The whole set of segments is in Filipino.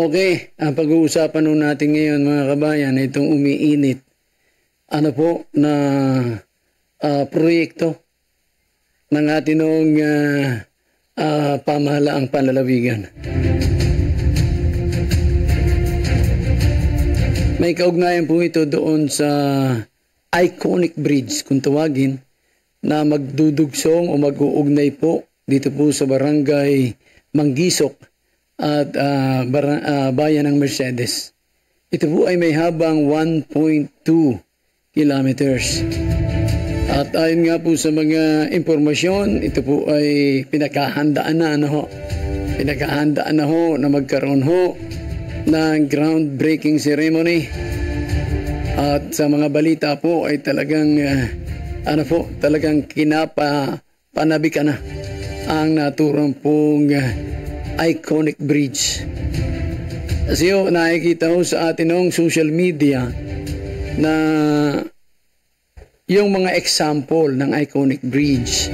Okay, ang pag-uusapan nun natin ngayon mga kabayan, itong umiinit. Ano po na proyekto ng ating pamahalaang panlalawigan. May kaugnayan po ito doon sa iconic bridge, kung tawagin, na magdudugsong o mag-uugnay po dito po sa barangay Manggisok at bayan ng Mercedes. Ito po ay may habang 1.2 kilometers. At ayon nga po sa mga impormasyon, ito po ay pinakahandaan na na magkaroon ho ng groundbreaking ceremony. At sa mga balita po ay talagang talagang panabi ka na ang naturang pong iconic bridge. Kasi nakikita ho sa atin ng social media na yung mga example ng iconic bridge.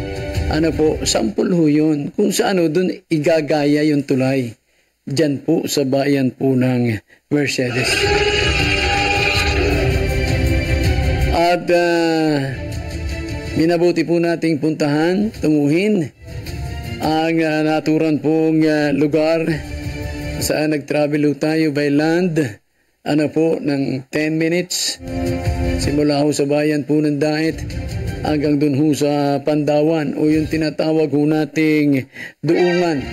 Sample ho yun. Kung saan doon igagaya yung tulay. Diyan po sa bayan po ng Mercedes. At minabuti po nating puntahan, tunguhin ang naturan pong lugar saan nag-travel tayo by land ng 10 minutes simula ho sa bayan po ng Daet hanggang dun ho sa Pandawan o yung tinatawag ho nating Duungan,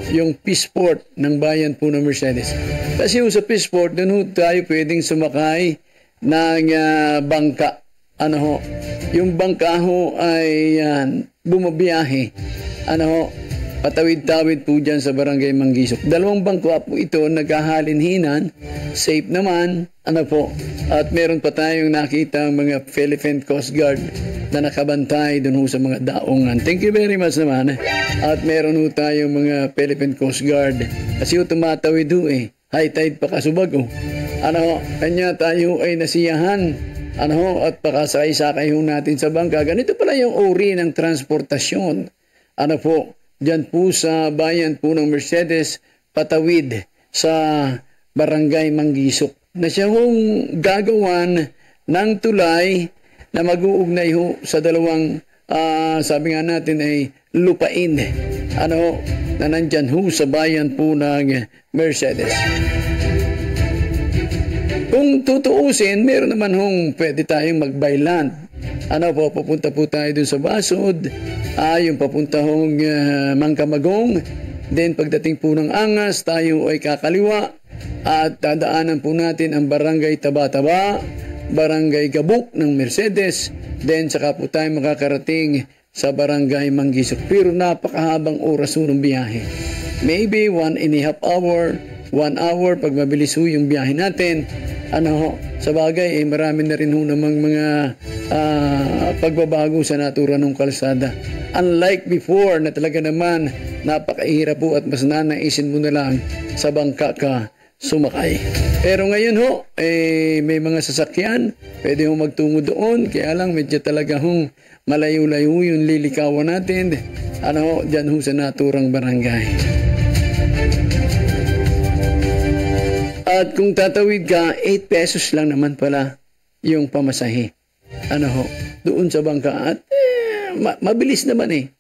yung Peaceport ng bayan po ng Mercedes. Kasi ho sa Peaceport dun ho tayo pwedeng sumakay ng bangka. Yung bangka ho ay bumabiyahe patawid-tawid po dyan sa barangay Manggisok. 2 bangka po ito, naghahalinhinan, safe naman, at meron pa tayong nakita mga Philippine Coast Guard na nakabantay dun ho sa mga daungan. Thank you very much naman. At meron ho tayong mga Philippine Coast Guard. Kasi ho tumatawid ho high tide pa kasubag ho. Kanya tayo ay nasiyahan at pakasakay-sakay ho natin sa bangka. Ganito pala yung uri ng transportasyon. Diyan po sa bayan po ng Mercedes, patawid sa barangay Manggisok. Na siya hong gagawan ng tulay na mag-uugnay ho sa dalawang, sabi nga natin ay lupain. Na nandyan ho sa bayan po ng Mercedes. Kung tutuusin, meron naman hong pwede tayong mag-byland. Papunta po tayo dun sa Basod, yung papunta hong Mangkamagong. Then pagdating po ng Angas, tayo ay kakaliwa at dadaanan po natin ang barangay Taba-Taba, barangay Gabuk ng Mercedes. Then saka po tayo makakarating sa barangay Manggisok. Pero napakahabang oras ho ng biyahe. Maybe 1.5 hour, 1 hour pag mabilis ho yung biyahe natin. Sa bagay marami na rin ho namang mga pagbabago sa natura ng kalsada. Unlike before na talaga naman napakahirap po at mas nanaisin mo na lang sa bangka ka sumakay. Pero ngayon ho, may mga sasakyan, pwede ho magtungo doon, kaya lang medyo talaga hong malayo-layo yung lilikawan natin. Dyan ho sa naturang barangay. At kung tatawid ka, 8 pesos lang naman pala yung pamasahe. Doon sa bangka. At mabilis naman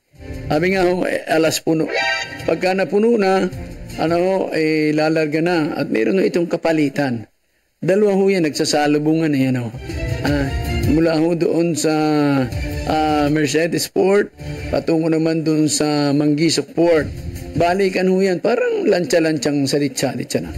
Sabi nga ho, alas puno. Pagka napuno na, lalarga na. At meron itong kapalitan. 2 ho yan, nagsasalubungan mula ho doon sa Mercedes Port, patungo naman doon sa Manggisok Port. Balikan ho yan, parang lantsa-lantsang salit-salit siya na.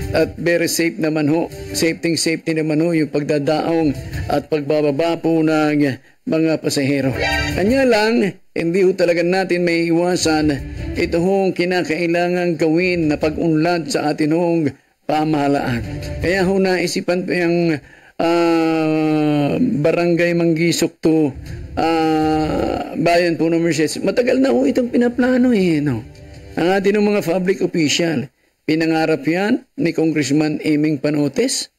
At very safe naman ho, safety naman ho yung pagdadaong at pagbababa po ng mga pasahero. Kanya lang, hindi ho talaga natin may iwasan ito hong kinakailangan gawin na pag-unlad sa atin hong pamahalaan. Kaya ho naisipan po yung barangay Manggisok to bayan po ng Mercedes. Matagal na ho itong pinaplano Ang ating mga public official, pinangarap yan ni Congressman Eming Panotes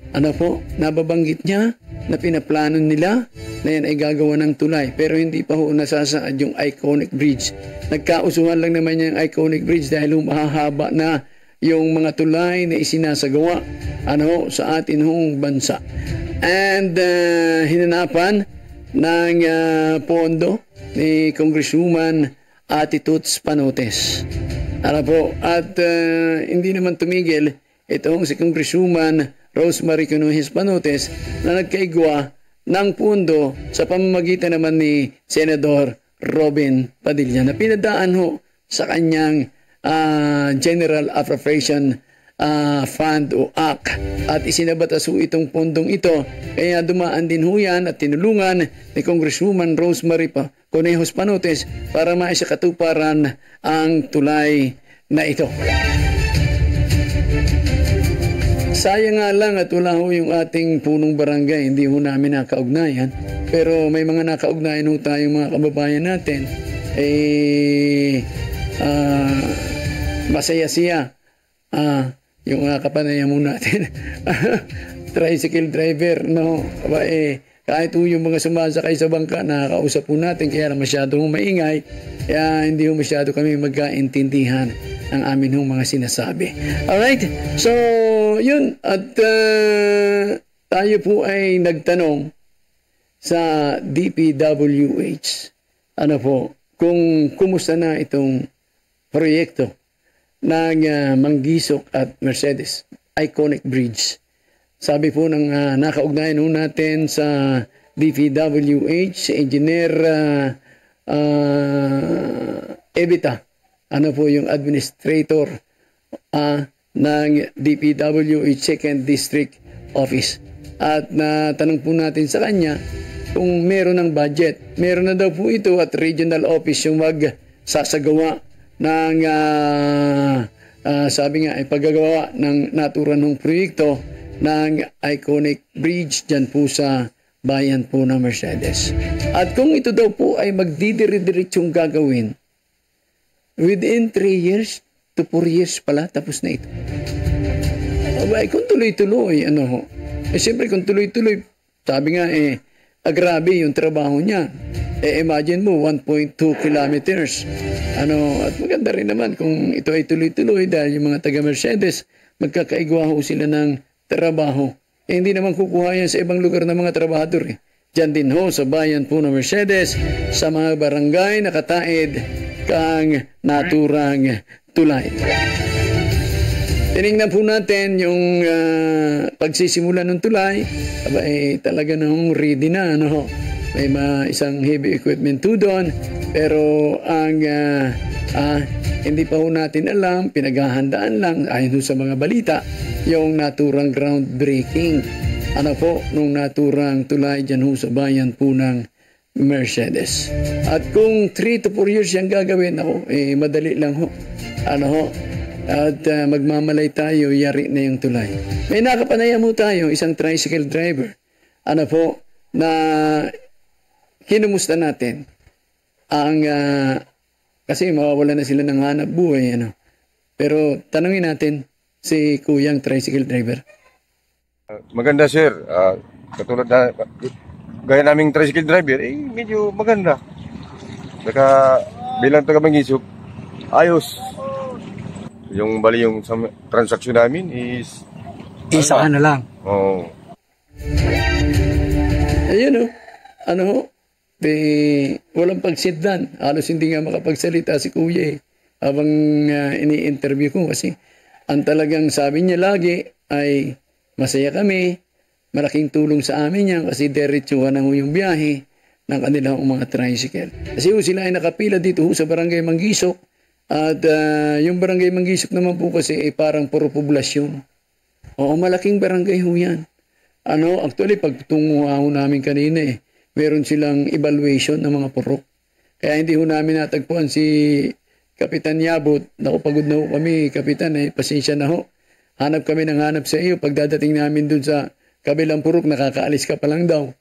ano po, nababanggit niya na pinaplano nila na yan ay gagawa ng tulay. Pero hindi pa ho nasasaad yung iconic bridge. Nagkausuhan lang naman yung iconic bridge dahil mahahaba na yung mga tulay na isinasagawa sa atin hong bansa. And hinanapan ng pondo ni Congresswoman Ati Toots Panotes. At hindi naman tumigil itong si Congresswoman Rosemary Cunuhes Panotes na nagkaigwa ng pondo sa pamamagitan naman ni Senador Robin Padilla na pinadaan ho sa kanyang General Appropriation Fund o AC at isinabatas ho itong pondong ito. Kaya dumaan din ho yan at tinulungan ni Congresswoman Rosemary Conejos Panotes para maisakatuparan ang tulay na ito. Sayang nga lang at wala ho yung ating punong barangay, hindi ho namin nakaugnayan. Pero may mga nakaugnayan ho tayong mga kababayan natin. Masaya siya. Yung kapanayam mo natin. Tricycle driver, no? Kahit po yung mga sumasakay sa bangka, nakakausap po natin, kaya masyado maingay, kaya hindi po masyado kami magkaintindihan ang amin hong mga sinasabi. Alright? So, yun. At tayo po ay nagtanong sa DPWH. Kung kumusta na itong proyekto ng Manggisok at Mercedes Iconic Bridge. Sabi po ng nakaugnayan natin sa DPWH, si Engineer Evita, yung administrator ng DPWH 2nd District Office. At natanong po natin sa kanya kung meron ng budget. Meron na daw po ito at regional office yung magsasagawa ng sabi nga ay paggagawa ng naturan ng proyekto ng Iconic Bridge dyan po sa bayan po ng Mercedes. At kung ito daw po ay magdidiri-diritsong gagawin, within 3 years to 4 years pala, tapos na ito. Kung tuloy-tuloy, siyempre kung tuloy-tuloy, sabi nga grabe yung trabaho niya. Imagine mo, 1.2 kilometers. At maganda rin naman kung ito ay tuloy-tuloy dahil yung mga taga-Mercedes, magkakaigwa ho sila ng trabaho. Hindi naman kukuha yan sa ibang lugar ng mga trabahador. Diyan din ho sa bayan po ng Mercedes, sa mga barangay nakataid kang naturang tulay. Tinignan po natin yung pagsisimula ng tulay. Talaga nang ready na. May isang heavy equipment to doon. Pero ang hindi pa ho natin alam, pinaghahandaan lang ayon sa mga balita, yung naturang groundbreaking. Nung naturang tulay dyan ho sa bayan po ng Mercedes. At kung 3 to 4 years yung gagawin, madali lang ho. At magmamalay tayo, yari na yung tulay. May nakapanayam mo tayo, isang tricycle driver. Na kinumusta natin ang kasi mawawala na sila ng hanap buhay. Pero tanungin natin si Kuyang tricycle driver. Maganda sir. Katulad na gaya naming tricycle driver, medyo maganda. Saka bilang taga Manggisok, ayos. Yung transaksyon namin is isa na lang. Oo. Ayun walang pagsidlan. Halos hindi nga makapagsalita si Kuya habang ini-interview ko kasi ang talagang sabi niya lagi ay masaya kami, malaking tulong sa amin yan kasi diretsuhan na yung biyahe ng kanilang mga tricycle. Kasi sila ay nakapila dito sa Barangay Manggisok. At yung Barangay Manggisok naman po kasi parang puro poblasyon. Malaking barangay ho yan. Actually, pagtungo namin kanina meron silang evaluation ng mga purok. Kaya hindi ho namin natagpuan si Kapitan Yabot. Naku, pagod na ho kami, Kapitan, pasensya na ho. Hanap kami ng hanap sa iyo. Pagdadating namin dun sa kabilang purok, nakakaalis ka pa lang daw.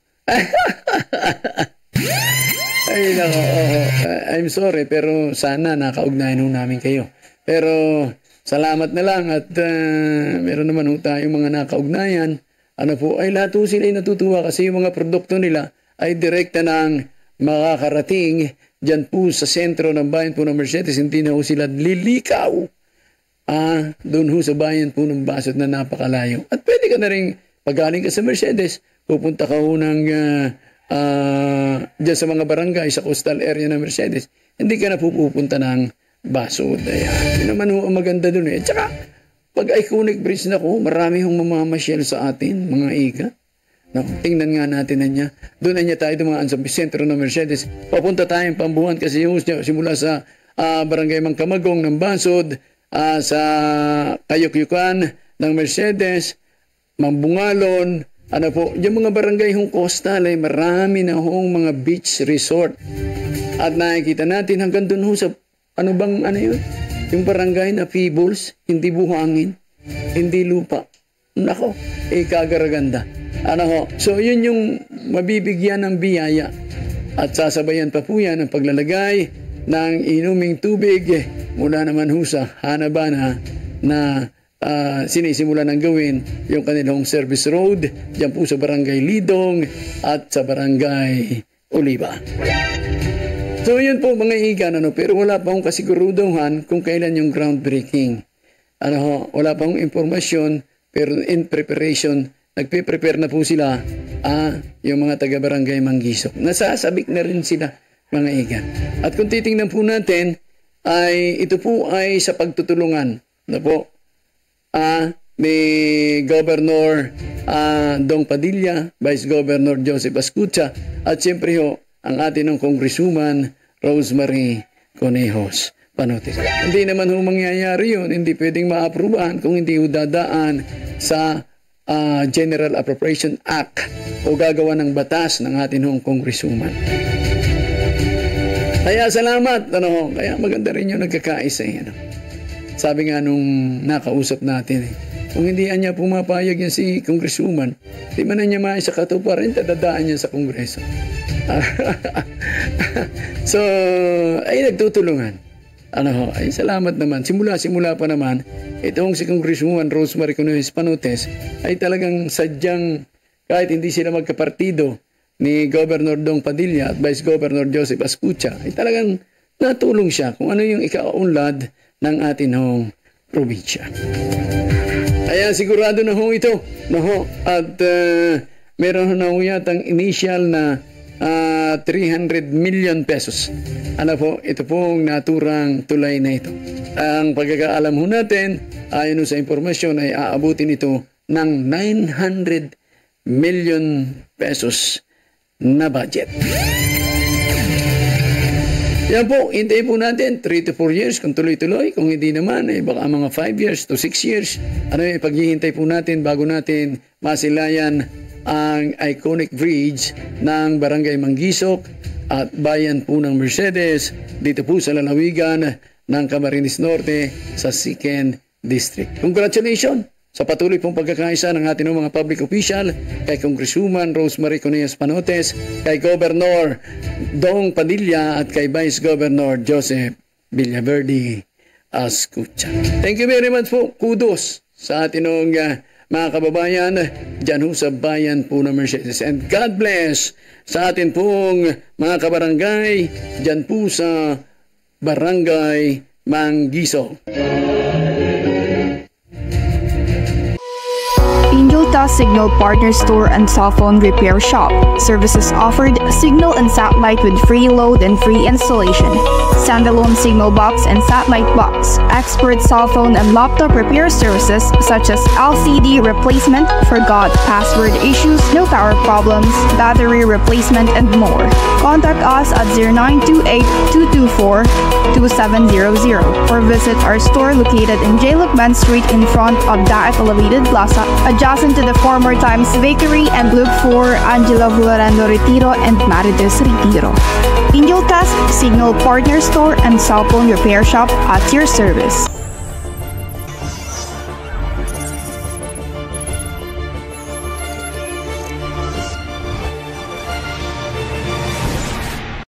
Ay, nako, I'm sorry, pero sana nakaugnayan ho namin kayo. Pero salamat na lang at meron naman ho tayong mga nakaugnayan ano po, ay lahat po sila ay natutuwa kasi yung mga produkto nila ay direkta ng makakarating dyan po sa sentro ng bayan po ng Mercedes. Hindi na po sila lilikaw doon ho sa bayan po ng Basod na napakalayo. At pwede ka na rin, pag galing ka sa Mercedes, pupunta ka ho ng dyan sa mga barangay, sa coastal area ng Mercedes, hindi ka na pupunta ng Basod. Ayan. Yun naman ho ang maganda doon eh. Tsaka, pag iconic bridge na ko, marami hong mamamasyal sa atin, mga ika. No, tingnan nga natin na niya. Doon na niya tayo dumaan sa sentro ng Mercedes. Papunta tayong Pambuhan kasi yung simula sa barangay Mangkamagong ng Basod, sa Kayukyukan ng Mercedes, Mambungalon, ano po, yung mga barangay hong coastal ay marami na hong mga beach resort. At nakikita natin hanggang doon ho sa, ano yun? Yung barangay na Peebles, hindi buhangin, hindi lupa. Nako, kagaraganda. Ano ho? So, yun yung mabibigyan ng biyaya. At sasabayan pa po yan ang paglalagay ng inuming tubig mula naman ho sa Hanabana na sinisimula ng gawin yung kanilang service road dyan po sa barangay Lidong at sa barangay Oliva. So, yun po mga igan, pero wala pa akong kasiguruduhan kung kailan yung groundbreaking. Wala pa akong informasyon, pero in preparation, nagpe-prepare na po sila yung mga taga-barangay Manggisok. Nasasabik na rin sila, mga igan. At kung titingnan po natin, ito po ay sa pagtutulungan na po ni Governor Dong Padilla, Vice Governor Joseph Ascucha, at siyempre ho, ang atin ng Congresswoman Rosemary Conejos Panotes. Hindi naman ho mangyayari yun, hindi pwedeng ma-aprobahan kung hindi ho dadaan sa General Appropriation Act o gagawa ng batas ng atin hong Congresswoman. Kaya salamat, kaya maganda rin yung nagkakaisa. Sabi nga nung nakausap natin, kung hindi niya pumapayag yan si Congresswoman, di man na niya maisa katuparan, tadadaan niya sa Kongreso. So, ay nagtutulungan. Ay salamat naman. Simula pa naman, itong si Congresswoman Rosemary Conejos Panotes ay talagang sadyang, kahit hindi sila magkapartido ni Governor Dong Padilla at Vice Governor Joseph Ascucha, ay talagang natulong siya kung ano yung ikaunlad ng atin hong probinsya. Kaya sigurado na ho ito. At meron na ho yatang initial na 300 million pesos. Ito pong naturang tulay na ito. Ang pagkakaalam ho natin, ayon sa impormasyon, ay aabutin ito ng 900 million pesos na budget. Yan po, hintayin po natin 3 to 4 years kung tuloy-tuloy. Kung hindi naman, baka mga 5 years to 6 years. Paghihintay po natin bago natin masilayan ang iconic bridge ng Barangay Manggisok at bayan po ng Mercedes dito po sa lalawigan ng Camarines Norte sa 2nd District. Congratulations sa patuloy pong pagkakaisa ng ating mga public official, kay Congresswoman Rosemary Conejos Panotes, kay Governor Dong Padilla at kay Vice Governor Joseph Villaverde Ascucha. Thank you very much po. Kudos sa ating mga kababayan dyan ho sa bayan po ng Mercedes. And God bless sa atin pong mga kabarangay dyan po sa Barangay Manggisok. Angelta Signal Partner Store and Cell Phone Repair Shop. Services offered: signal and satellite with free load and free installation, standalone signal box and satellite box, expert cell phone and laptop repair services such as LCD replacement, forgot password issues, no power problems, battery replacement, and more. Contact us at 0928-224-2700 or visit our store located in J. Lucban Street in front of Daet Elevated Plaza, adjacent to the former Times Bakery, and look for Angela Florando Retiro and Marites Retiro. Angelta's Signal Partner Store and Cell Phone Repair Shop at your service.